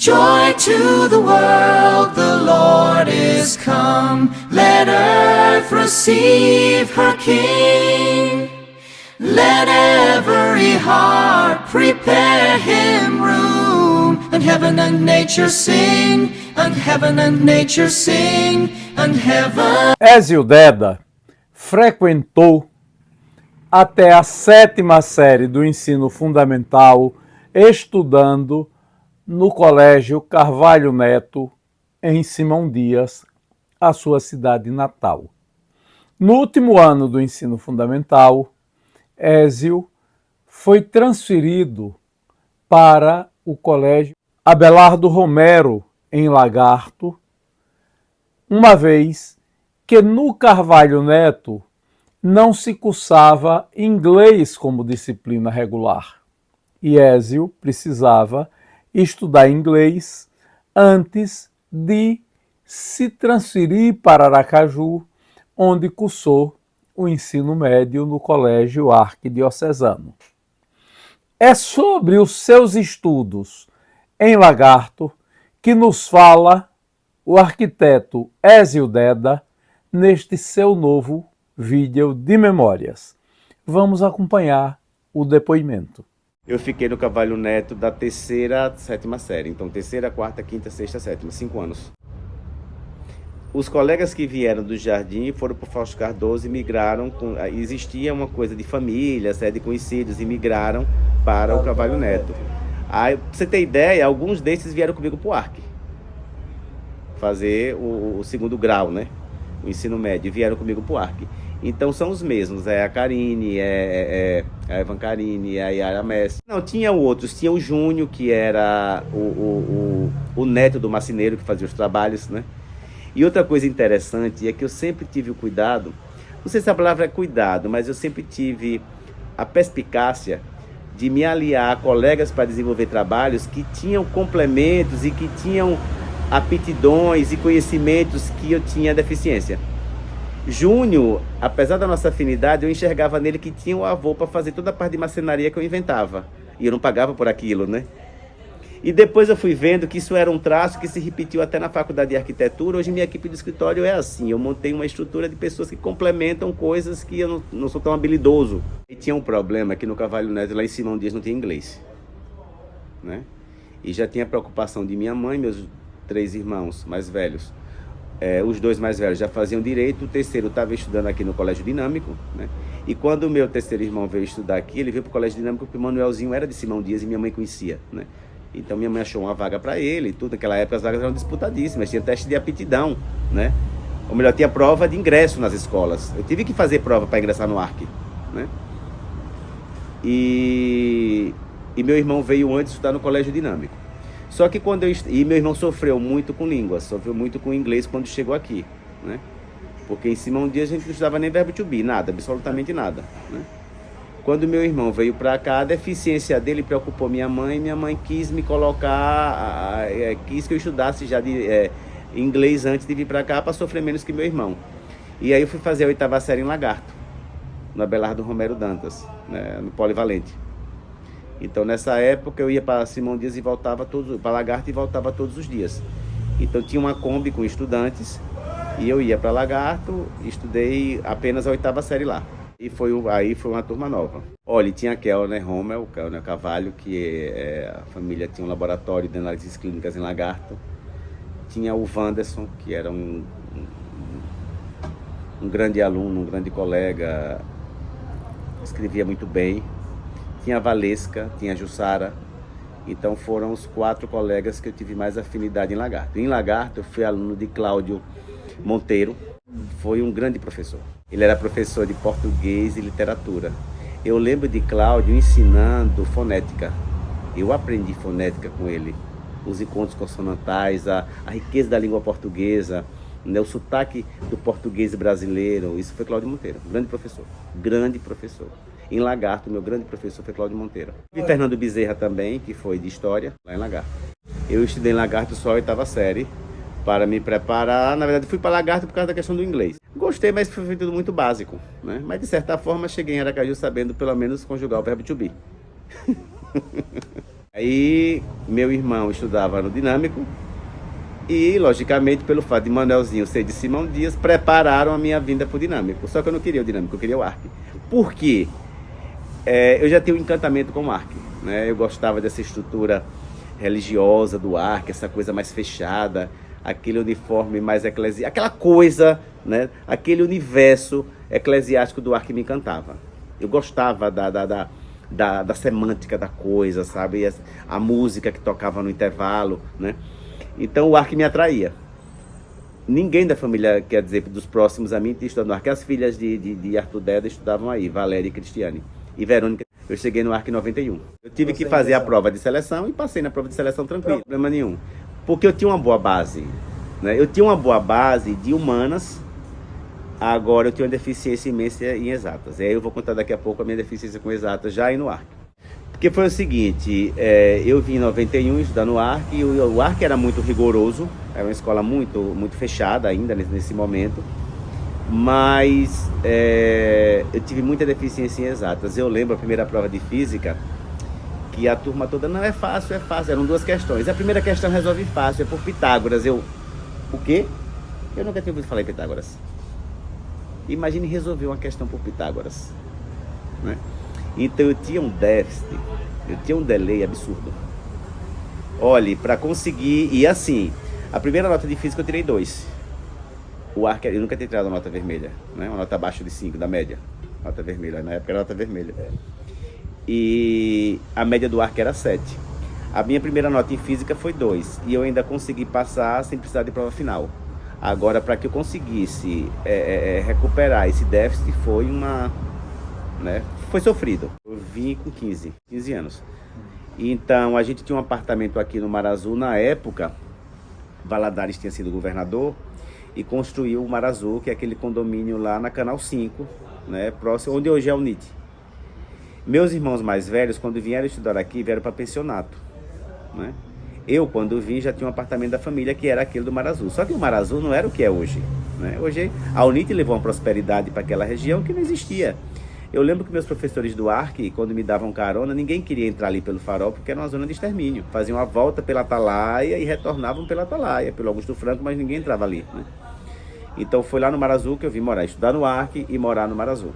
Joy to the world, the Lord is come. Let earth receive her King. Let every heart prepare him room. And heaven and nature sing, and heaven and nature sing, and heaven... Ézio Deda frequentou até a 7ª série do ensino fundamental, estudando no Colégio Carvalho Neto, em Simão Dias, a sua cidade natal. No último ano do ensino fundamental, Ézio foi transferido para o Colégio Abelardo Romero, em Lagarto, uma vez que no Carvalho Neto não se cursava inglês como disciplina regular. E Ézio precisava estudar inglês antes de se transferir para Aracaju, onde cursou o ensino médio no Colégio Arquidiocesano. É sobre os seus estudos em Lagarto que nos fala o arquiteto Ézio Deda neste seu novo vídeo de memórias. Vamos acompanhar o depoimento. Eu fiquei no Carvalho Neto da 3ª à 7ª série. Então, 3ª, 4ª, 5ª, 6ª, 7ª, 5 anos. Os colegas que vieram do Jardim foram para o Fausto Cardoso e migraram. Existia uma coisa de família, de conhecidos, e migraram para o Carvalho Neto. Aí, pra você ter ideia, alguns desses vieram comigo para o Arc. Fazer o 2º grau, né? O ensino médio, vieram comigo para o Arc. Então são os mesmos, a Karine, a Evan Karine, a Yara Messi. Não, tinha outros, tinha o Júnior, que era o neto do marceneiro que fazia os trabalhos, né? E outra coisa interessante é que eu sempre tive o cuidado, não sei se a palavra é cuidado, mas eu sempre tive a perspicácia de me aliar a colegas para desenvolver trabalhos que tinham complementos e que tinham aptidões e conhecimentos que eu tinha deficiência. Júnior, apesar da nossa afinidade, eu enxergava nele que tinha o avô para fazer toda a parte de marcenaria que eu inventava. E eu não pagava por aquilo, né? E depois eu fui vendo que isso era um traço que se repetiu até na faculdade de arquitetura. Hoje minha equipe de escritório é assim. Eu montei uma estrutura de pessoas que complementam coisas que eu não sou tão habilidoso. E tinha um problema que no Carvalho Neto, lá em Simão Dias, não tinha inglês, né? E já tinha preocupação de minha mãe, meus 3 irmãos mais velhos. Os 2 mais velhos já faziam direito, o terceiro estava estudando aqui no Colégio Dinâmico, né? E quando o meu terceiro irmão veio estudar aqui, ele veio para o Colégio Dinâmico porque o Manuelzinho era de Simão Dias e minha mãe conhecia, né? Então minha mãe achou uma vaga para ele e tudo. Naquela época as vagas eram disputadíssimas, tinha teste de aptidão, né? Ou melhor, tinha prova de ingresso nas escolas. Eu tive que fazer prova para ingressar no Arc, né? E meu irmão veio antes estudar no Colégio Dinâmico. Só que e meu irmão sofreu muito com línguas, sofreu muito com inglês quando chegou aqui, né? Porque em Simão Dias a gente não estudava nem verbo to be, nada, absolutamente nada, né? Quando meu irmão veio para cá, a deficiência dele preocupou minha mãe quis me colocar, quis que eu estudasse já de inglês antes de vir para cá para sofrer menos que meu irmão. E aí eu fui fazer a 8ª série em Lagarto, no Abelardo Romero Dantas, né, no Polivalente. Então nessa época eu ia para Simão Dias e voltava para Lagarto e voltava todos os dias. Então tinha uma Kombi com estudantes e eu ia para Lagarto, estudei apenas a 8ª série lá. E aí foi uma turma nova. Olha, tinha a Kellner Rommel, Kellner Cavalho, que a família tinha um laboratório de análises clínicas em Lagarto. Tinha o Wanderson, que era um grande aluno, um grande colega, escrevia muito bem. Tinha a Valesca, tinha a Jussara. Então foram os 4 colegas que eu tive mais afinidade em Lagarto. Em Lagarto eu fui aluno de Cláudio Monteiro, foi um grande professor. Ele era professor de português e literatura. Eu lembro de Cláudio ensinando fonética. Eu aprendi fonética com ele. Os encontros consonantais, a riqueza da língua portuguesa, né, o sotaque do português brasileiro. Isso foi Cláudio Monteiro, grande professor. Grande professor. Em Lagarto, meu grande professor foi Cláudio Monteiro. E Fernando Bezerra também, que foi de História, lá em Lagarto. Eu estudei em Lagarto só a 8ª série, para me preparar. Na verdade, fui para Lagarto por causa da questão do inglês. Gostei, mas foi tudo muito básico, né? Mas, de certa forma, cheguei em Aracaju sabendo, pelo menos, conjugar o verbo to be. Aí meu irmão estudava no Dinâmico e, logicamente, pelo fato de Manuelzinho ser de Simão Dias, prepararam a minha vinda para o Dinâmico. Só que eu não queria o Dinâmico, eu queria o Arc. Por quê? Eu já tinha um encantamento com o Arc, né? Eu gostava dessa estrutura religiosa do Arc, essa coisa mais fechada, aquele uniforme mais eclesiástico, aquela coisa, né? Aquele universo eclesiástico do Arc me encantava. Eu gostava da semântica da coisa, sabe? A música que tocava no intervalo, né? Então o Arc me atraía. Ninguém da família, quer dizer, dos próximos a mim, tinha estudado no Arc. As filhas de Arthur Deda estudavam aí, Valéria e Cristiane. E Verônica, eu cheguei no Arc em 91. Eu tive que fazer a prova de seleção e passei na prova de seleção tranquilo, problema nenhum. Porque eu tinha uma boa base, né? Eu tinha uma boa base de humanas, agora eu tenho uma deficiência imensa em exatas. E aí eu vou contar daqui a pouco a minha deficiência com exatas já aí no Arc. Porque foi o seguinte, eu vim em 91 estudar no Arc, e o Arc era muito rigoroso, era uma escola muito fechada ainda nesse momento. Mas eu tive muita deficiência em exatas. Eu lembro a primeira prova de física, que a turma toda, não, é fácil. Eram duas questões. A primeira questão resolve fácil, é por Pitágoras. O quê? Eu nunca tinha ouvido falar em Pitágoras. Imagine resolver uma questão por Pitágoras, né? Então eu tinha um déficit, eu tinha um delay absurdo. Olhe, para conseguir, e assim, a primeira nota de física eu tirei 2. O Arc, eu nunca tinha tirado uma nota vermelha, né? Uma nota abaixo de 5 da média. Nota vermelha, na época era nota vermelha. E a média do Arc era 7. A minha primeira nota em física foi 2. E eu ainda consegui passar sem precisar de prova final. Agora, para que eu conseguisse recuperar esse déficit, foi foi sofrido. Eu vim com 15 anos. Então, a gente tinha um apartamento aqui no Mar Azul na época. Valadares tinha sido governador e construiu o Mar Azul, que é aquele condomínio lá na Canal 5, né, próximo, onde hoje é o NIT. Meus irmãos mais velhos, quando vieram estudar aqui, vieram para pensionato, né? Eu, quando vim, já tinha um apartamento da família, que era aquele do Mar Azul. Só que o Mar Azul não era o que é hoje, né? Hoje, a UNIT levou uma prosperidade para aquela região que não existia. Eu lembro que meus professores do Arc, quando me davam carona, ninguém queria entrar ali pelo Farol, porque era uma zona de extermínio. Faziam a volta pela Atalaia e retornavam pela Atalaia, pelo Augusto Franco, mas ninguém entrava ali, né? Então foi lá no Mar Azul que eu vim morar, estudar no Arc e morar no Mar Azul.